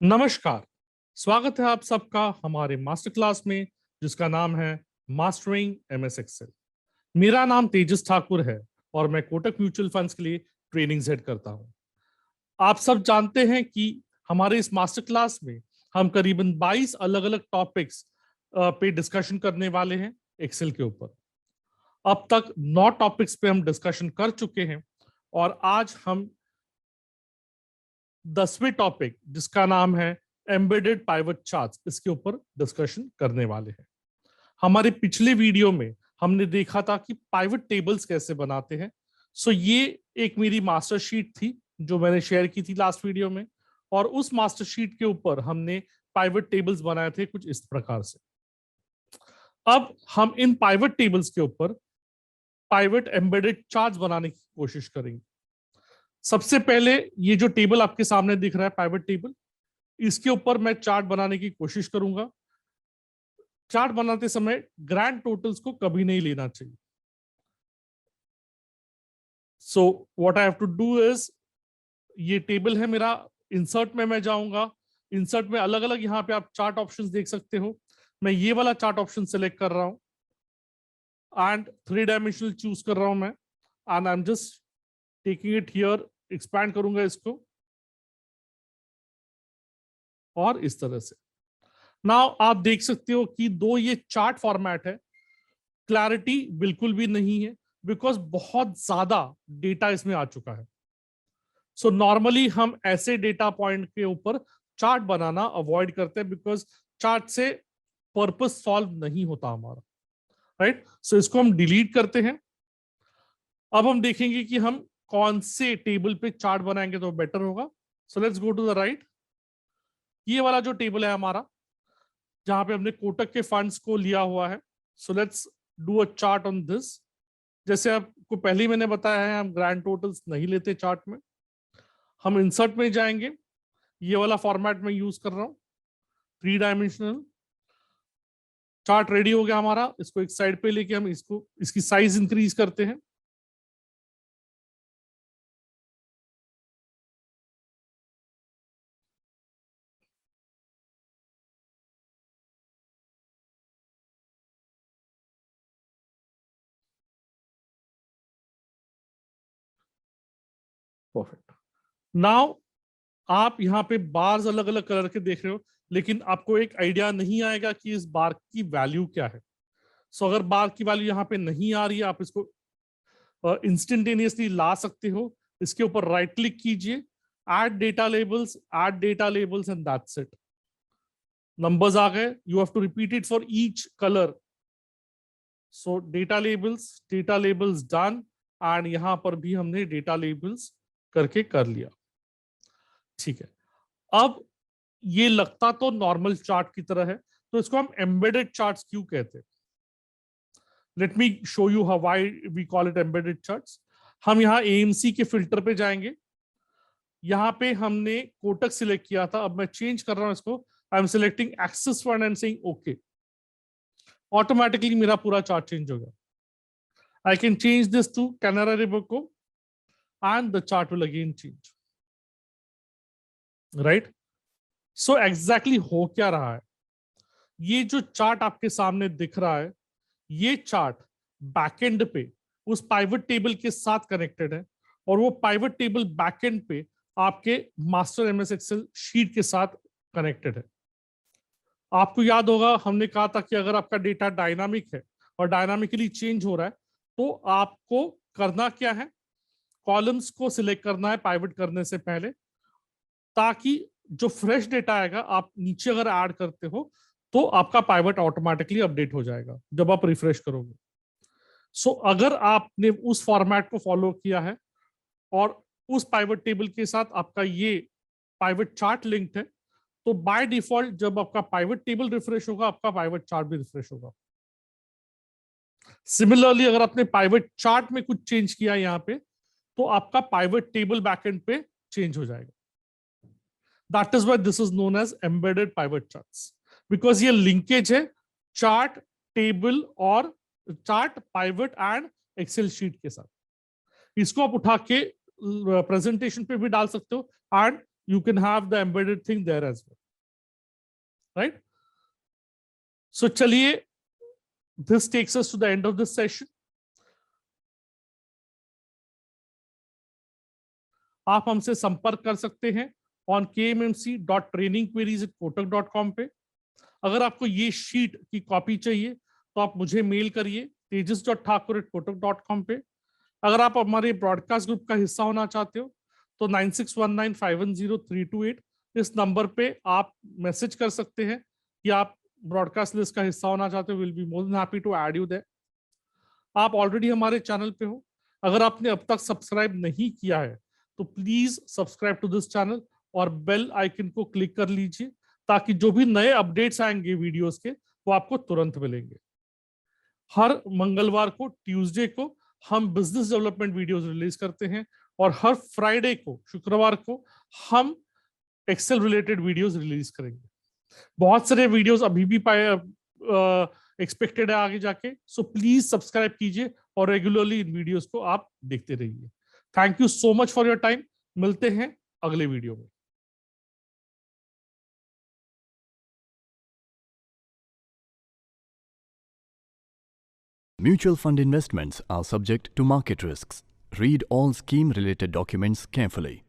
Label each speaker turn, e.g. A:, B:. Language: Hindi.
A: नमस्कार। स्वागत है आप सबका हमारे मास्टर क्लास में जिसका नाम है मास्टरिंग एमएस एक्सेल। मेरा नाम तेजस ठाकुर है और मैं कोटक म्यूचुअल फंड्स के लिए ट्रेनिंग सेट करता हूं। आप सब जानते हैं कि हमारे इस मास्टर क्लास में हम करीबन 22 अलग अलग टॉपिक्स पे डिस्कशन करने वाले हैं एक्सेल के ऊपर। अब तक 9 टॉपिक्स पे हम डिस्कशन कर चुके हैं और आज हम 10वें टॉपिक जिसका नाम है एम्बेडेड पाइवट चार्ट्स, इसके ऊपर डिस्कशन करने वाले हैं। हमारे पिछले वीडियो में हमने देखा था कि पाइवट टेबल्स कैसे बनाते हैं। सो ये एक मेरी मास्टर शीट थी जो मैंने शेयर की थी लास्ट वीडियो में, और उस मास्टर शीट के ऊपर हमने पाइवट टेबल्स बनाए थे कुछ इस प्रकार से। अब हम इन पाइवट टेबल्स के ऊपर पाइवट एम्बेडेड चार्ट्स बनाने की कोशिश करेंगे। सबसे पहले ये जो टेबल आपके सामने दिख रहा है पाइवट टेबल, इसके ऊपर मैं चार्ट बनाने की कोशिश करूंगा। चार्ट बनाते समय ग्रैंड टोटल्स को कभी नहीं लेना चाहिए। So what I have to do is, ये टेबल है मेरा, इंसर्ट में मैं जाऊंगा। इंसर्ट में अलग अलग यहाँ पे आप चार्ट ऑप्शंस देख सकते हो। मैं ये वाला चार्ट ऑप्शन सेलेक्ट कर रहा हूं एंड 3 डायमेंशनल चूज कर रहा हूं मैं, and I am just taking it here, expand करूंगा इसको और इस तरह से। नाउ आप देख सकते हो कि दो ये चार्ट फॉर्मेट है, क्लैरिटी बिल्कुल भी नहीं है बिकॉज बहुत ज्यादा डेटा इसमें आ चुका है। सो नॉर्मली हम ऐसे डेटा पॉइंट के ऊपर चार्ट बनाना अवॉइड करते हैं बिकॉज चार्ट से पर्पस सॉल्व नहीं होता हमारा, राइट। सो इसको हम डिलीट करते हैं। अब हम देखेंगे कि हम कौन से टेबल पे चार्ट बनाएंगे तो बेटर होगा। So let's go to the right. ये वाला जो टेबल है हमारा, जहां पे हमने कोटक के फंड्स को लिया हुआ है। So let's do a chart on this. जैसे आपको पहले ही मैंने बताया है, हम ग्रैंड टोटल्स नहीं लेते चार्ट में। हम इंसर्ट में जाएंगे, ये वाला फॉर्मेट में यूज कर रहा हूं, 3 डायमेंशनल। चार्ट रेडी हो गया हमारा। इसको एक साइड पे लेके हम इसको इसकी साइज इंक्रीज करते हैं। परफेक्ट। नाउ आप यहाँ पे बार्स अलग अलग कलर के देख रहे हो, लेकिन आपको एक आइडिया नहीं आएगा कि इस बार की वैल्यू क्या है। सो अगर बार की वैल्यू यहाँ पे नहीं आ रही है, आप इसको इंस्टेंटेनियसली ला सकते हो। इसके ऊपर राइट क्लिक कीजिए, add data labels and that's it. Numbers आ गए। You have to repeat it for each colour. So data labels done, and यहां पर भी हमने डेटा लेबल्स करके कर लिया। ठीक है। अब ये लगता तो नॉर्मल चार्ट की तरह है, तो इसको हम एम्बेडेड चार्ट्स क्यों कहते हैं। Let me show you how why we call it embedded charts. हम यहाँ एएमसी के फिल्टर पे जाएंगे। यहाँ पे हमने कोटक सिलेक्ट किया था, अब मैं चेंज कर रहा हूं इसको। I am selecting Axis fund and saying okay. Automatically मेरा पूरा चार्ट चेंज हो गया। I can change this to Canara Robeco and the chart will again change, right. So exactly हो क्या रहा है, ये जो चार्ट आपके सामने दिख रहा है, ये चार्ट बैकएंड पे उस पाइवट टेबल के साथ कनेक्टेड है, और वो पाइवट टेबल बैकएंड पे आपके मास्टर एमएस एक्सेल शीट के साथ कनेक्टेड है। आपको याद होगा हमने कहा था कि अगर आपका डेटा डायनामिक है और डायनामिकली चेंज हो रहा है, तो आपको करना क्या है, कॉलम्स को सिलेक्ट करना है पाइवट करने से पहले, ताकि जो फ्रेश डेटा आएगा आप नीचे अगर ऐड करते हो तो आपका पाइवट ऑटोमेटिकली अपडेट हो जाएगा जब आप रिफ्रेश करोगे। सो अगर आपने उस फॉर्मेट को फॉलो किया है और उस पाइवट टेबल के साथ आपका ये पाइवट चार्ट लिंक्ड है, तो बाय डिफॉल्ट जब आपका पाइवट टेबल रिफ्रेश होगा, आपका पाइवट चार्ट भी रिफ्रेश होगा। सिमिलरली अगर आपने पाइवट चार्ट में कुछ चेंज किया यहाँ पे, तो आपका पाइवट टेबल बैकएंड पे चेंज हो जाएगा। That is why this is known as embedded pivot charts, because ये लिंकेज है चार्ट टेबल और chart pivot and Excel sheet के साथ। इसको आप उठा के प्रेजेंटेशन पे भी डाल सकते हो and you can have the embedded thing there as well, right? So chaliye, this takes us to the end of this session. आप हमसे संपर्क कर सकते हैं on kmmc.trainingqueries@kotak.com पे। अगर आपको ये शीट की कॉपी चाहिए तो आप मुझे मेल करिए tejas.thakur@kotak.com पे। अगर आप हमारे ब्रॉडकास्ट ग्रुप का हिस्सा होना चाहते हो तो 9619510328 इस नंबर पे आप मैसेज कर सकते हैं कि आप ब्रॉडकास्ट लिस्ट का हिस्सा होना चाहते हो। Will be more than happy to add you there. आप ऑलरेडी हमारे चैनल पे हो, अगर आपने अब तक सब्सक्राइब नहीं किया है तो please subscribe to this channel और बेल आइकन को क्लिक कर लीजिए ताकि जो भी नए अपडेट्स आएंगे वीडियोस के वो आपको तुरंत मिलेंगे। हर मंगलवार को, ट्यूसडे को हम बिजनेस डेवलपमेंट वीडियोस रिलीज करते हैं और हर फ्राइडे को, शुक्रवार को हम एक्सेल रिलेटेड वीडियोस रिलीज करेंगे। बहुत सारे वीडियोस अभी भी एक्सपेक्टेड है आगे जाके, सो प्लीज सब्सक्राइब कीजिए और रेगुलरली इन वीडियोस को आप देखते रहिए। Thank you so much for your time. मिलते हैं अगले वीडियो में।
B: Mutual fund investments are subject to market risks. Read all scheme-related documents carefully.